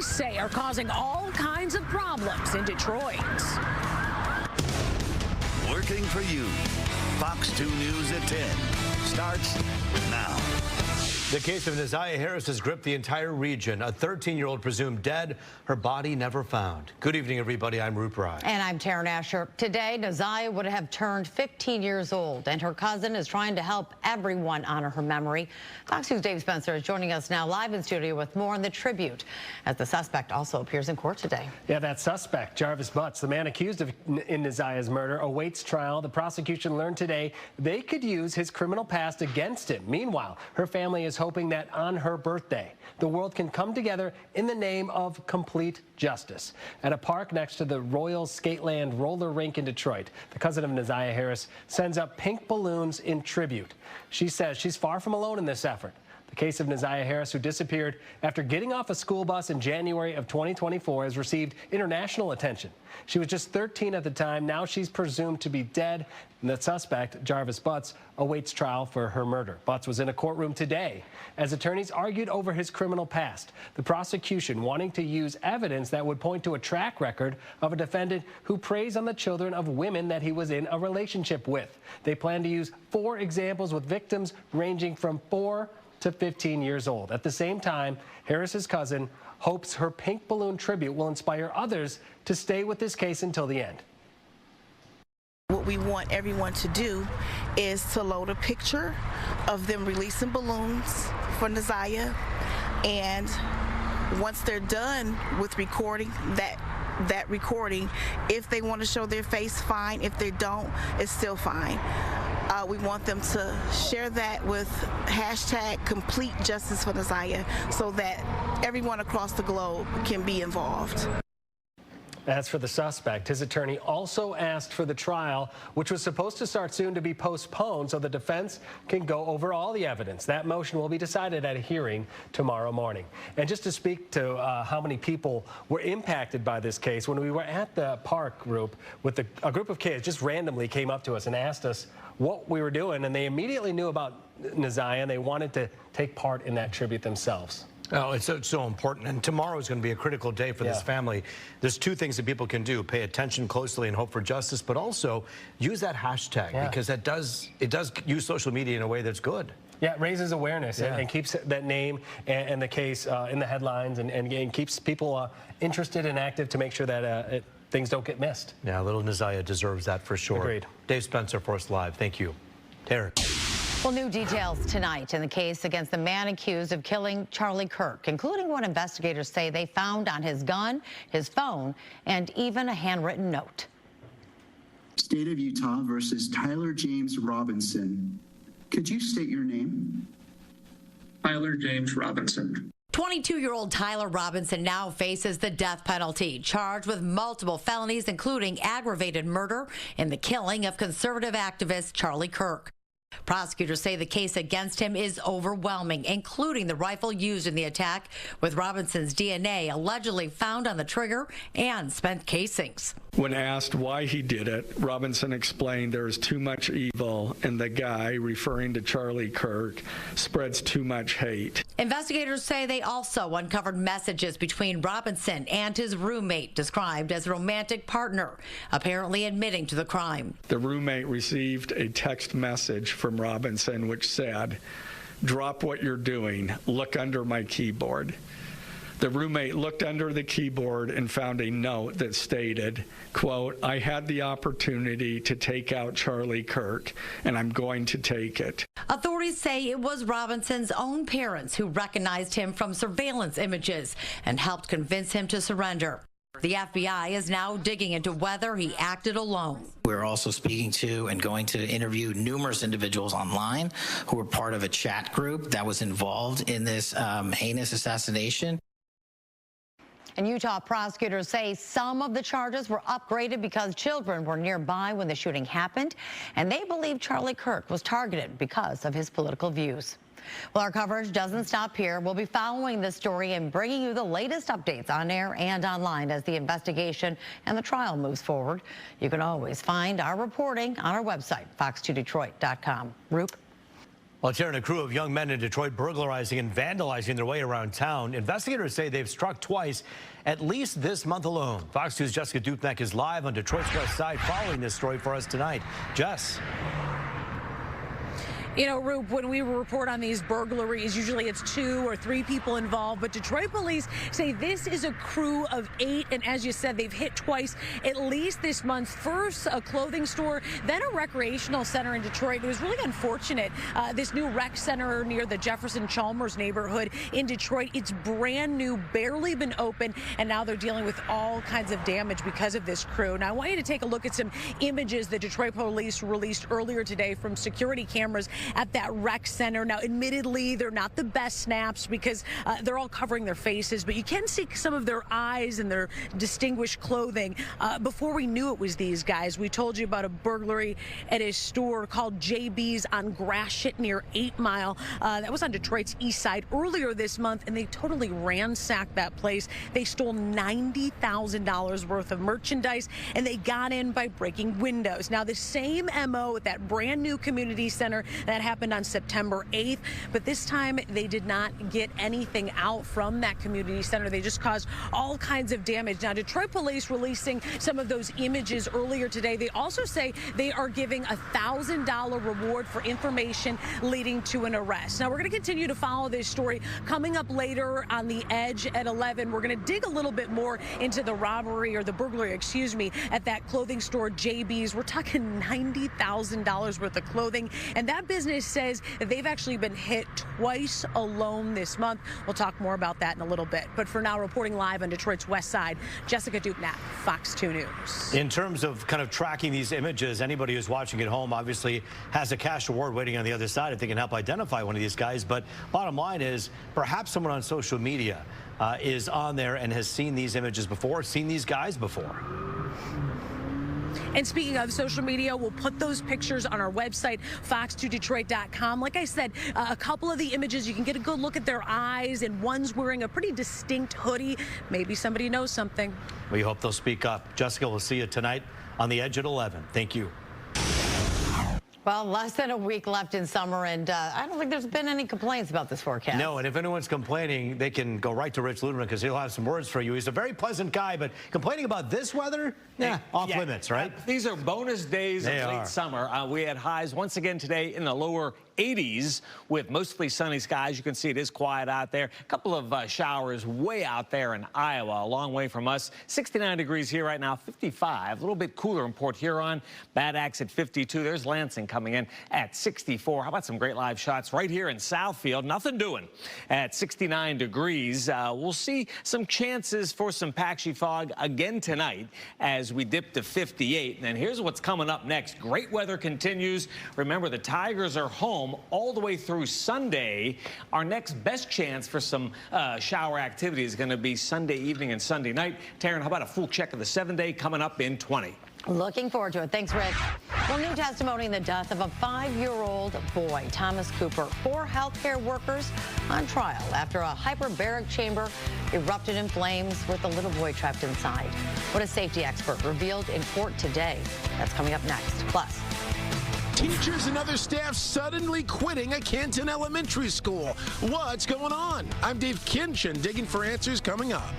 say are causing all kinds of problems in Detroit. Working for you. Fox 2 News at 10 starts now. The case of Naziah Harris has gripped the entire region. A 13-year-old presumed dead, her body never found. Good evening, everybody. I'm Roop Rye. And I'm Taryn Asher. Today, Naziah would have turned 15 years old, and her cousin is trying to help everyone honor her memory. Fox News' Dave Spencer is joining us now live in studio with more on the tribute, as the suspect also appears in court today. Yeah, that suspect, Jarvis Butts, the man accused in Naziah's murder, awaits trial. The prosecution learned today they could use his criminal past against him. Meanwhile, her family is hoping that on her birthday, the world can come together in the name of complete justice. At a park next to the Royal Skateland roller rink in Detroit, the cousin of Naziah Harris sends up pink balloons in tribute. She says she's far from alone in this effort. The case of Naziah Harris, who disappeared after getting off a school bus in January of 2024, has received international attention. She was just 13 at the time. Now she's presumed to be dead. And the suspect, Jarvis Butts, awaits trial for her murder. Butts was in a courtroom today as attorneys argued over his criminal past. The prosecution wanting to use evidence that would point to a track record of a defendant who preys on the children of women that he was in a relationship with. They plan to use 4 examples with victims ranging from 4 to 15 years old. At the same time, Harris's cousin hopes her pink balloon tribute will inspire others to stay with this case until the end. What we want everyone to do is to load a picture of them releasing balloons for Naziah, and once they're done with recording that recording, if they want to show their face, fine. If they don't, it's still fine. We want them to share that with hashtag complete justice for Naziah so that everyone across the globe can be involved. As for the suspect, his attorney also asked for the trial, which was supposed to start soon, to be postponed so the defense can go over all the evidence. That motion will be decided at a hearing tomorrow morning. And just to speak to how many people were impacted by this case, when we were at the park group with a group of kids just randomly came up to us and asked us what we were doing, and they immediately knew about Naziah, and they wanted to take part in that tribute themselves. Oh, it's so important. And tomorrow is going to be a critical day for this family. There's 2 things that people can do: pay attention closely and hope for justice, but also use that hashtag because it does use social media in a way that's good. Yeah, it raises awareness and keeps that name and the case in the headlines and keeps people interested and active to make sure that things don't get missed. Yeah, little Naziah deserves that for sure. Agreed. Dave Spencer for us live. Thank you. Taryn. Well, new details tonight in the case against the man accused of killing Charlie Kirk, including what investigators say they found on his gun, his phone, and even a handwritten note. State of Utah versus Tyler James Robinson. Could you state your name? Tyler James Robinson. 22-year-old Tyler Robinson now faces the death penalty, charged with multiple felonies, including aggravated murder in the killing of conservative activist Charlie Kirk. Prosecutors say the case against him is overwhelming, including the rifle used in the attack, with Robinson's DNA allegedly found on the trigger and spent casings. When asked why he did it, Robinson explained there is too much evil and the guy, referring to Charlie Kirk, spreads too much hate. Investigators say they also uncovered messages between Robinson and his roommate, described as a romantic partner, apparently admitting to the crime. The roommate received a text message from Robinson which said, "Drop what you're doing, look under my keyboard." The roommate looked under the keyboard and found a note that stated, quote, "I had the opportunity to take out Charlie Kirk, and I'm going to take it." Authorities say it was Robinson's own parents who recognized him from surveillance images and helped convince him to surrender. The FBI is now digging into whether he acted alone. We're also speaking to and going to interview numerous individuals online who were part of a chat group that was involved in this heinous assassination. And Utah prosecutors say some of the charges were upgraded because children were nearby when the shooting happened, and they believe Charlie Kirk was targeted because of his political views. Well, our coverage doesn't stop here. We'll be following this story and bringing you the latest updates on air and online as the investigation and the trial moves forward. You can always find our reporting on our website, fox2detroit.com. Roop? Well, Taryn, a crew of young men in Detroit burglarizing and vandalizing their way around town. Investigators say they've struck twice, at least this month alone. Fox News' Jessica Dupnack is live on Detroit's West Side following this story for us tonight. Jess. You know, Rube, when we report on these burglaries, usually it's 2 or 3 people involved. But Detroit police say this is a crew of 8. And as you said, they've hit twice, at least this month. First, a clothing store, then a recreational center in Detroit. It was really unfortunate. This new rec center near the Jefferson-Chalmers neighborhood in Detroit, it's brand new, barely been open. And now they're dealing with all kinds of damage because of this crew. Now, I want you to take a look at some images that Detroit police released earlier today from security cameras at that rec center. Now, admittedly, they're not the best snaps because they're all covering their faces, but you can see some of their eyes and their distinguished clothing. Before we knew it was these guys, we told you about a burglary at a store called JB's on Gratiot near 8 Mile. That was on Detroit's east side earlier this month, and they totally ransacked that place. They stole $90,000 worth of merchandise, and they got in by breaking windows. Now, the same MO at that brand new community center that happened on September 8th, but this time they did not get anything out from that community center. They just caused all kinds of damage. Now, Detroit police releasing some of those images earlier today. They also say they are giving a $1,000 reward for information leading to an arrest. Now, we're going to continue to follow this story. Coming up later on The Edge at 11, we're going to dig a little bit more into the robbery, or the burglary, excuse me, at that clothing store JB's. We're talking $90,000 worth of clothing, and that business says that they've actually been hit twice alone this month. We'll talk more about that in a little bit. But for now, reporting live on Detroit's West Side, Jessica Dupnack, Fox 2 News. In terms of kind of tracking these images, anybody who's watching at home obviously has a cash reward waiting on the other side if they can help identify one of these guys. But bottom line is, perhaps someone on social media is on there and has seen these images before, seen these guys before. And speaking of social media, we'll put those pictures on our website, fox2detroit.com. Like I said, a couple of the images, you can get a good look at their eyes, and one's wearing a pretty distinct hoodie. Maybe somebody knows something. We hope they'll speak up. Jessica, we'll see you tonight on The Edge at 11. Thank you. Well, less than a week left in summer, and I don't think there's been any complaints about this forecast. No, and if anyone's complaining, they can go right to Rich Luderman because he'll have some words for you. He's a very pleasant guy, but complaining about this weather, off limits, right? These are bonus days of late summer. We had highs once again today in the lower 80s with mostly sunny skies. You can see it is quiet out there. A couple of showers way out there in Iowa, a long way from us. 69 degrees here right now, 55. A little bit cooler in Port Huron. Bad Axe at 52. There's Lansing coming in at 64. How about some great live shots right here in Southfield? Nothing doing at 69 degrees. We'll see some chances for some patchy fog again tonight as we dip to 58. And here's what's coming up next. Great weather continues. Remember, the Tigers are home all the way through Sunday. Our next best chance for some shower activity is going to be Sunday evening and Sunday night. Taryn, how about a full check of the 7-day coming up in 20? Looking forward to it. Thanks, Rick. Well, new testimony in the death of a 5-year-old boy, Thomas Cooper. 4 healthcare workers on trial after a hyperbaric chamber erupted in flames with the little boy trapped inside. What a safety expert revealed in court today. That's coming up next. Plus, teachers and other staff suddenly quitting a Canton elementary school. What's going on? I'm Dave Kinchin, digging for answers coming up.